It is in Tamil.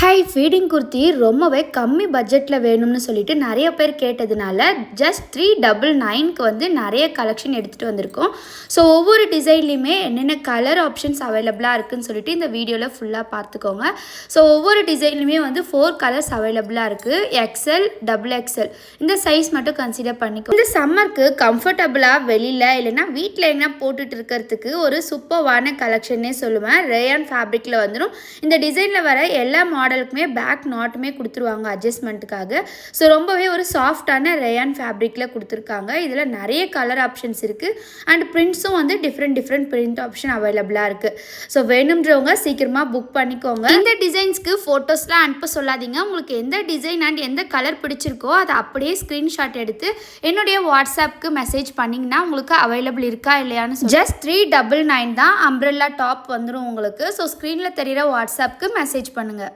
ஹை ஃபீடிங் குர்த்தி ரொம்பவே கம்மி பட்ஜெட்டில் வேணும்னு சொல்லிட்டு நிறைய பேர் கேட்டதுனால ஜஸ்ட் 399க்கு வந்து நிறைய கலெக்ஷன் எடுத்துகிட்டு வந்திருக்கோம். ஸோ ஒவ்வொரு டிசைன்லையுமே என்னென்ன கலர் ஆப்ஷன்ஸ் அவைலபிளாக இருக்குதுன்னு சொல்லிட்டு இந்த வீடியோவில் ஃபுல்லாக பார்த்துக்கோங்க. ஸோ ஒவ்வொரு டிசைன்லையுமே வந்து 4 கலர்ஸ் அவைலபிளாக இருக்குது. எக்ஸ்எல், XXL இந்த சைஸ் மட்டும் கன்சிடர் பண்ணிக்கோ. இந்த சம்மருக்கு கம்ஃபர்டபுளாக வெளியில் இல்லைன்னா வீட்டில் எங்கன்னா போட்டுட்டு இருக்கிறதுக்கு ஒரு சூப்பர்வான கலெக்ஷன்னே சொல்லுவேன். ரேயான் ஃபேப்ரிக்கில் வந்துடும். இந்த டிசைனில் வர எல்லா மாடலுக்குமே பேக் நாட்டுமே கொடுத்துருவாங்க அட்ஜஸ்ட்மெண்ட்டுக்காக. ஸோ ரொம்பவே ஒரு சாஃப்டான ரேயான் ஃபேப்ரிக்கில் கொடுத்துருக்காங்க. இதில் நிறைய கலர் ஆப்ஷன்ஸ் இருக்குது அண்ட் பிரிண்ட்ஸும் வந்து டிஃப்ரெண்ட் பிரிண்ட் ஆப்ஷன் அவைலபிளாக இருக்குது. ஸோ வேணுன்றவங்க சீக்கிரமாக புக் பண்ணிக்கோங்க. இந்த டிசைன்ஸ்க்கு ஃபோட்டோஸ்லாம் அனுப்ப சொல்லாதீங்க. உங்களுக்கு எந்த டிசைன் அண்ட் எந்த கலர் பிடிச்சிருக்கோ அதை அப்படியே ஸ்க்ரீன்ஷாட் எடுத்து என்னுடைய வாட்ஸ்அப்புக்கு மெசேஜ் பண்ணிங்கன்னா உங்களுக்கு அவைலபிள் இருக்கா இல்லையான்னு ஜஸ்ட் 399 தான். அம்ப்ரெல்லா டாப் வந்துடும் உங்களுக்கு. ஸோ ஸ்க்ரீனில் தெரிகிற வாட்ஸ்அப்புக்கு மெசேஜ் பண்ணுங்கள்.